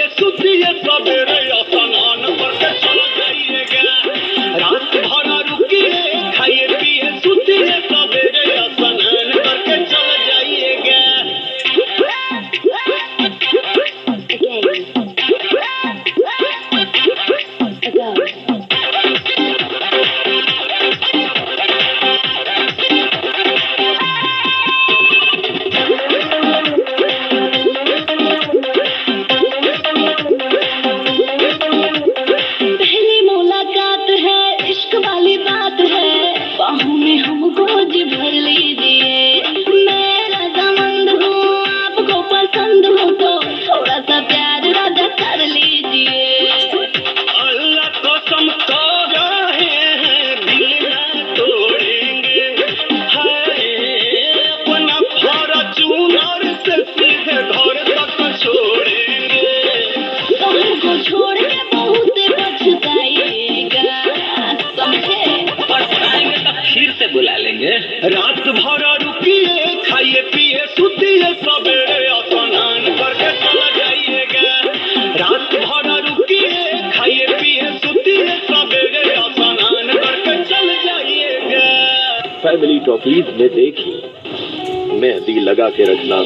सुतिए सवेरे स्नान करके चल जाइएगा। रात भर रुकिए खाइए पिए सुतिए सवेरे स्नान करके चल जाइएगा। पहली मुलाकात है, इश्क वाली बात है, बाहों में हमको जी भर लीजिए। मैं रजामंद हूँ, आपको पसंद हूँ तो थोड़ा सा प्यार राजा कर लीजिए। अल्लाह कसम खा रहे हैं दिल ना तोड़ेंगे। हाय अपना फॉर्च्यूनर से सीधे घर तक छोड़ेंगे। तुमको छोड़ के बहुत पछताइएगा, समझे? पछताएंगे तो फिर से बुला लेंगे। रात भर रुकिए खाइए पिए सुतिए सवेरे स्नान करके चला जाइएगा। रात भर रुकिए खाइए पिए सुतिए सवेरे स्नान करके चल जाइएगा। फैमिली टॉकीज में देखिए मेहंदी लगा के रखना।